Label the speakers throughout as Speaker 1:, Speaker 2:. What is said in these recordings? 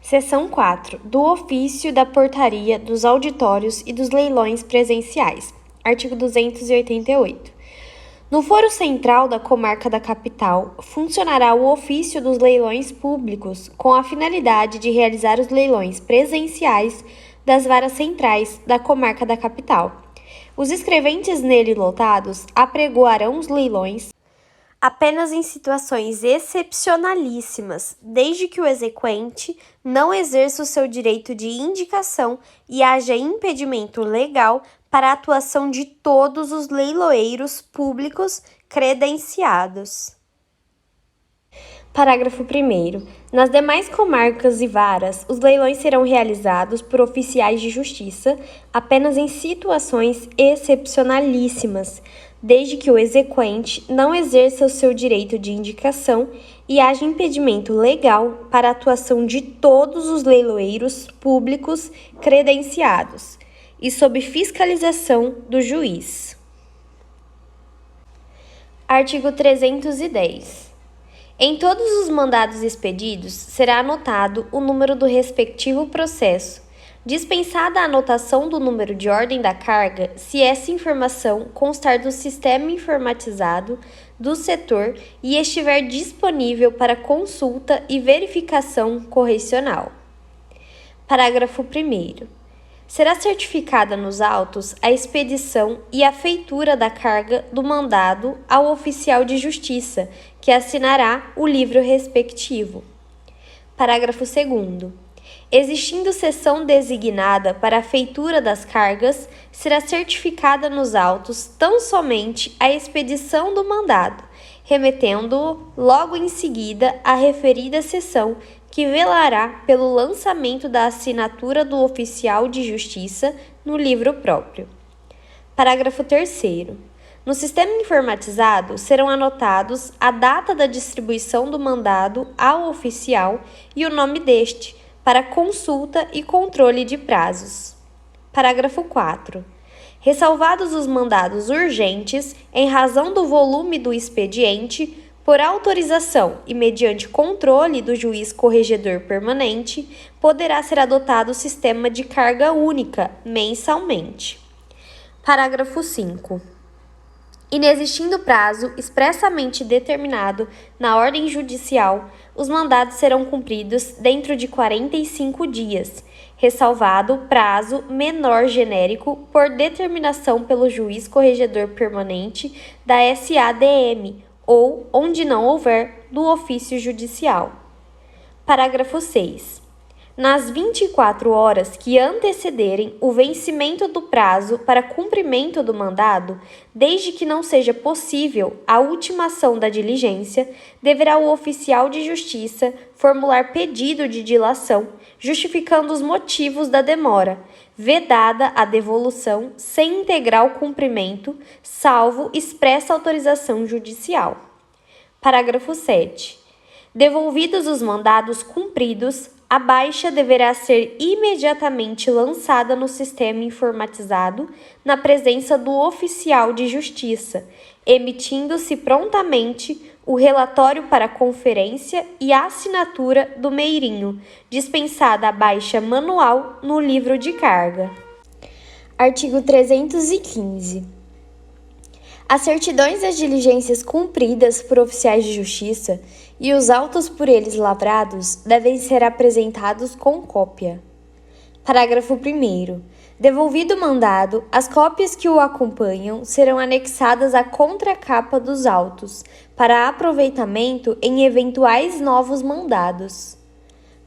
Speaker 1: Seção 4. Do ofício da portaria dos auditórios e dos leilões presenciais. Artigo 288. No foro central da comarca da capital, funcionará o ofício dos leilões públicos com a finalidade de realizar os leilões presenciais das varas centrais da comarca da capital. Os escreventes nele lotados apregoarão os leilões apenas em situações excepcionalíssimas, desde que o exequente não exerça o seu direito de indicação e haja impedimento legal para a atuação de todos os leiloeiros públicos credenciados. Parágrafo 1º. Nas demais comarcas e varas, os leilões serão realizados por oficiais de justiça apenas em situações excepcionalíssimas, desde que o exequente não exerça o seu direito de indicação e haja impedimento legal para a atuação de todos os leiloeiros públicos credenciados e sob fiscalização do juiz. Artigo 310. Em todos os mandados expedidos, será anotado o número do respectivo processo, dispensada a anotação do número de ordem da carga se essa informação constar do sistema informatizado do setor e estiver disponível para consulta e verificação correcional. Parágrafo 1º. Será certificada nos autos a expedição e a feitura da carga do mandado ao oficial de justiça, que assinará o livro respectivo. Parágrafo 2º. Existindo seção designada para a feitura das cargas, será certificada nos autos tão somente a expedição do mandado, remetendo-o logo em seguida à referida seção, que velará pelo lançamento da assinatura do oficial de justiça no livro próprio. Parágrafo 3º. No sistema informatizado serão anotados a data da distribuição do mandado ao oficial e o nome deste, para consulta e controle de prazos. Parágrafo 4. Ressalvados os mandados urgentes, em razão do volume do expediente, por autorização e mediante controle do juiz corregedor permanente, poderá ser adotado o sistema de carga única mensalmente. Parágrafo 5. Inexistindo prazo expressamente determinado na ordem judicial, os mandados serão cumpridos dentro de 45 dias, ressalvado prazo menor genérico por determinação pelo juiz corregedor permanente da SADM ou, onde não houver, do ofício judicial. Parágrafo 6. Nas 24 horas que antecederem o vencimento do prazo para cumprimento do mandado, desde que não seja possível a ultimação da diligência, deverá o oficial de justiça formular pedido de dilação, justificando os motivos da demora, vedada a devolução sem integral cumprimento, salvo expressa autorização judicial. Parágrafo 7. Devolvidos os mandados cumpridos, a baixa deverá ser imediatamente lançada no sistema informatizado na presença do oficial de justiça, emitindo-se prontamente o relatório para conferência e assinatura do meirinho, dispensada a baixa manual no livro de carga. Artigo 315. As certidões das diligências cumpridas por oficiais de justiça e os autos por eles lavrados devem ser apresentados com cópia. Parágrafo 1º. Devolvido o mandado, as cópias que o acompanham serão anexadas à contracapa dos autos, para aproveitamento em eventuais novos mandados.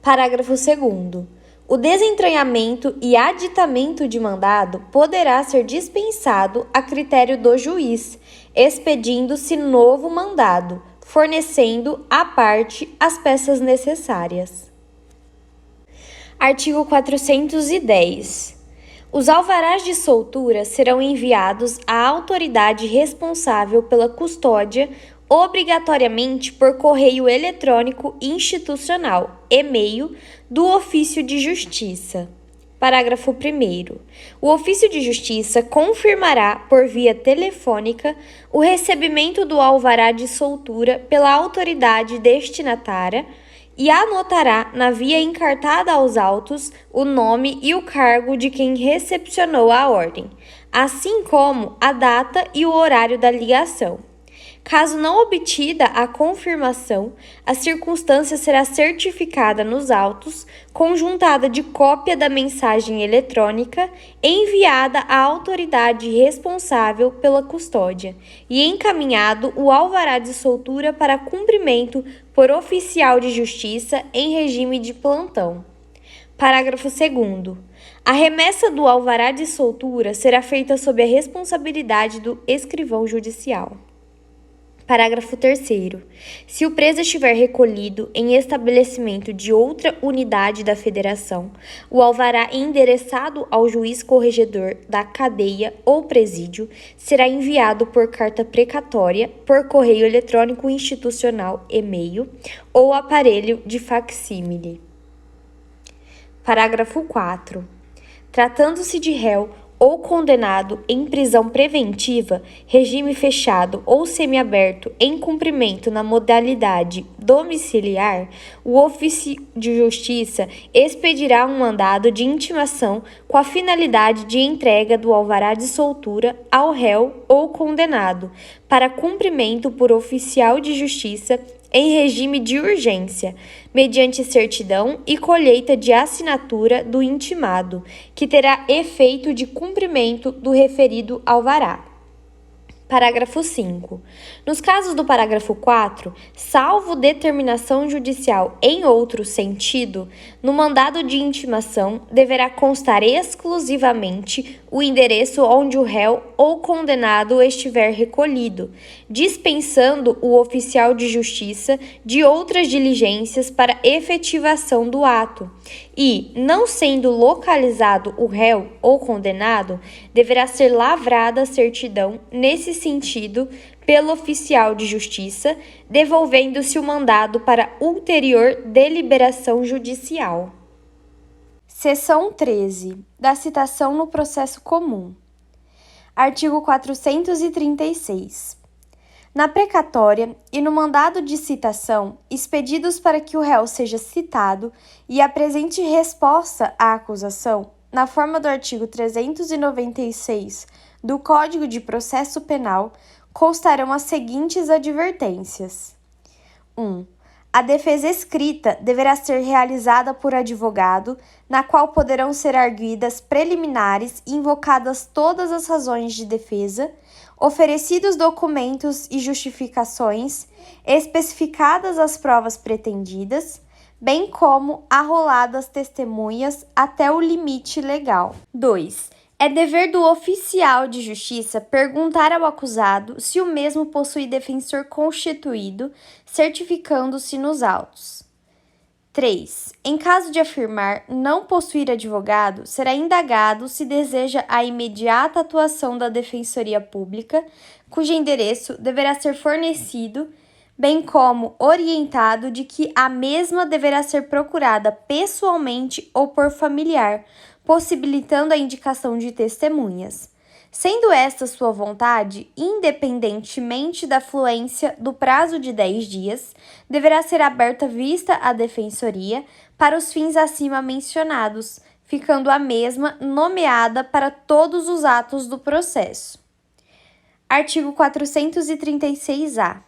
Speaker 1: Parágrafo 2º. O desentranhamento e aditamento de mandado poderá ser dispensado a critério do juiz, expedindo-se novo mandado, fornecendo à parte as peças necessárias. Artigo 410. Os alvarás de soltura serão enviados à autoridade responsável pela custódia obrigatoriamente por correio eletrônico institucional, e-mail, do ofício de justiça. Parágrafo 1º. O ofício de justiça confirmará, por via telefônica, o recebimento do alvará de soltura pela autoridade destinatária e anotará na via encartada aos autos o nome e o cargo de quem recepcionou a ordem, assim como a data e o horário da ligação. Caso não obtida a confirmação, a circunstância será certificada nos autos, conjuntada de cópia da mensagem eletrônica enviada à autoridade responsável pela custódia e encaminhado o alvará de soltura para cumprimento por oficial de justiça em regime de plantão. Parágrafo 2º. A remessa do alvará de soltura será feita sob a responsabilidade do escrivão judicial. Parágrafo 3º. Se o preso estiver recolhido em estabelecimento de outra unidade da Federação, o alvará endereçado ao juiz corregedor da cadeia ou presídio será enviado por carta precatória, por correio eletrônico institucional, e-mail, ou aparelho de facsímile. Parágrafo 4. Tratando-se de réu ou condenado em prisão preventiva, regime fechado ou semiaberto em cumprimento na modalidade domiciliar, o ofício de justiça expedirá um mandado de intimação com a finalidade de entrega do alvará de soltura ao réu ou condenado, para cumprimento por oficial de justiça em regime de urgência, mediante certidão e colheita de assinatura do intimado, que terá efeito de cumprimento do referido alvará. Parágrafo 5. Nos casos do parágrafo 4, salvo determinação judicial em outro sentido, no mandado de intimação deverá constar exclusivamente o endereço onde o réu ou condenado estiver recolhido, dispensando o oficial de justiça de outras diligências para efetivação do ato, e, não sendo localizado o réu ou condenado, deverá ser lavrada a certidão nesse sentido pelo oficial de justiça, devolvendo-se o mandado para ulterior deliberação judicial. Seção 13. Da citação no processo comum. Artigo 436. Na precatória e no mandado de citação, expedidos para que o réu seja citado e apresente resposta à acusação, na forma do artigo 396 do Código de Processo Penal, constarão as seguintes advertências. 1. A defesa escrita deverá ser realizada por advogado, na qual poderão ser arguidas preliminares e invocadas todas as razões de defesa, oferecidos documentos e justificações, especificadas as provas pretendidas, bem como arroladas testemunhas até o limite legal. 2. É dever do oficial de justiça perguntar ao acusado se o mesmo possui defensor constituído, certificando-se nos autos. 3. Em caso de afirmar não possuir advogado, será indagado se deseja a imediata atuação da Defensoria Pública, cujo endereço deverá ser fornecido, bem como orientado de que a mesma deverá ser procurada pessoalmente ou por familiar, possibilitando a indicação de testemunhas. Sendo esta sua vontade, independentemente da fluência do prazo de 10 dias, deverá ser aberta vista à Defensoria para os fins acima mencionados, ficando a mesma nomeada para todos os atos do processo. Artigo 436-A.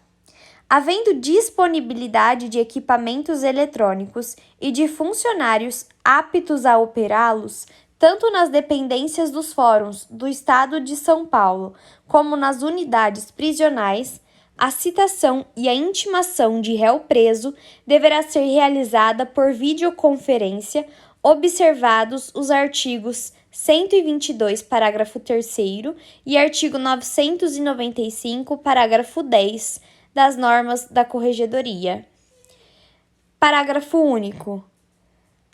Speaker 1: Havendo disponibilidade de equipamentos eletrônicos e de funcionários aptos a operá-los, tanto nas dependências dos fóruns do Estado de São Paulo, como nas unidades prisionais, a citação e a intimação de réu preso deverá ser realizada por videoconferência, observados os artigos 122, parágrafo 3º e artigo 995, parágrafo 10 das normas da Corregedoria. Parágrafo único.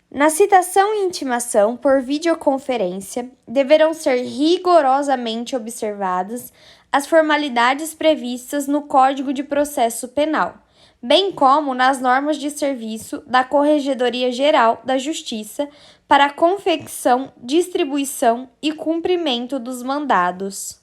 Speaker 1: Na citação e intimação por videoconferência, deverão ser rigorosamente observadas as formalidades previstas no Código de Processo Penal, bem como nas normas de serviço da Corregedoria Geral da Justiça para a confecção, distribuição e cumprimento dos mandados.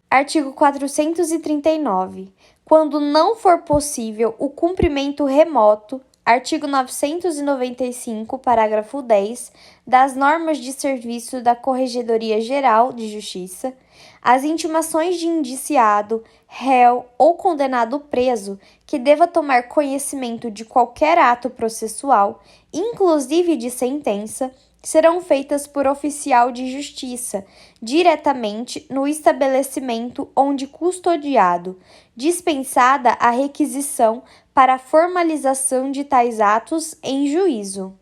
Speaker 1: Artigo 439. quando não for possível o cumprimento remoto, artigo 995, parágrafo 10, das normas de serviço da Corregedoria Geral de Justiça, as intimações de indiciado, réu ou condenado preso que deva tomar conhecimento de qualquer ato processual, inclusive de sentença, serão feitas por oficial de justiça, diretamente no estabelecimento onde custodiado, dispensada a requisição para a formalização de tais atos em juízo.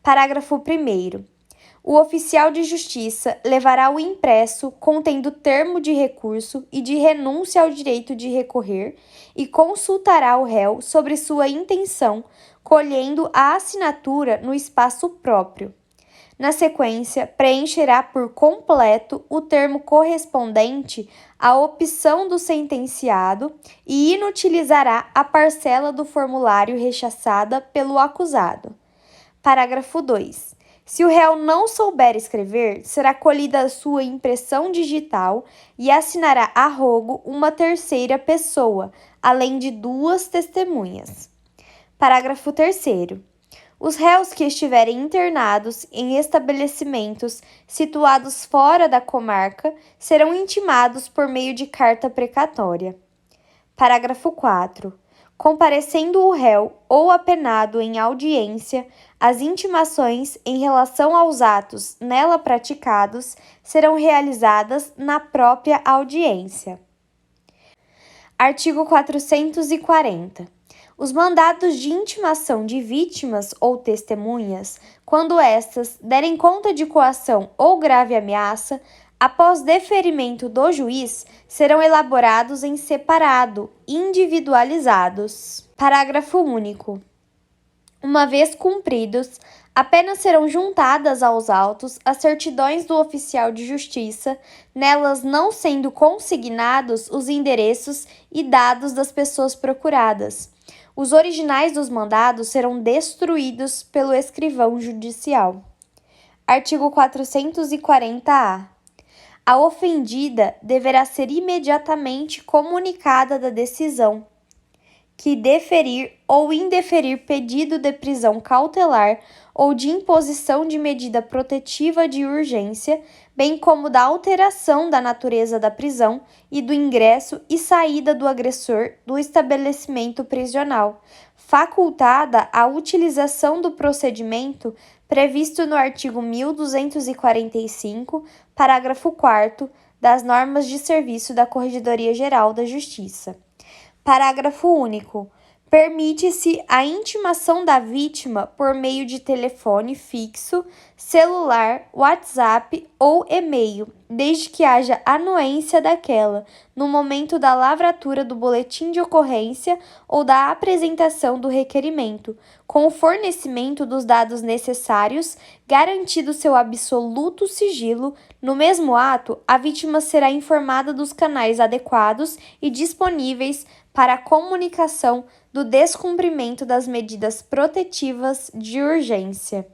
Speaker 1: Parágrafo 1º. O oficial de justiça levará o impresso contendo termo de recurso e de renúncia ao direito de recorrer e consultará o réu sobre sua intenção, colhendo a assinatura no espaço próprio. Na sequência, preencherá por completo o termo correspondente à opção do sentenciado e inutilizará a parcela do formulário rechaçada pelo acusado. Parágrafo 2. Se o réu não souber escrever, será colhida a sua impressão digital e assinará a rogo uma terceira pessoa, além de 2 testemunhas. Parágrafo 3º. Os réus que estiverem internados em estabelecimentos situados fora da comarca serão intimados por meio de carta precatória. Parágrafo 4. Comparecendo o réu ou apenado em audiência, as intimações em relação aos atos nela praticados serão realizadas na própria audiência. Artigo 440. Os mandados de intimação de vítimas ou testemunhas, quando estas derem conta de coação ou grave ameaça, após deferimento do juiz, serão elaborados em separado, individualizados. Parágrafo único. Uma vez cumpridos, apenas serão juntadas aos autos as certidões do oficial de justiça, nelas não sendo consignados os endereços e dados das pessoas procuradas. Os originais dos mandados serão destruídos pelo escrivão judicial. Artigo 440-A. A ofendida deverá ser imediatamente comunicada da decisão que deferir ou indeferir pedido de prisão cautelar ou de imposição de medida protetiva de urgência, bem como da alteração da natureza da prisão e do ingresso e saída do agressor do estabelecimento prisional, facultada a utilização do procedimento previsto no artigo 1245, parágrafo 4º das normas de serviço da Corregedoria Geral da Justiça. Parágrafo único. Permite-se a intimação da vítima por meio de telefone fixo, celular, WhatsApp ou e-mail, desde que haja anuência daquela no momento da lavratura do boletim de ocorrência ou da apresentação do requerimento, com o fornecimento dos dados necessários, garantido seu absoluto sigilo. No mesmo ato, a vítima será informada dos canais adequados e disponíveis para a comunicação do descumprimento das medidas protetivas de urgência.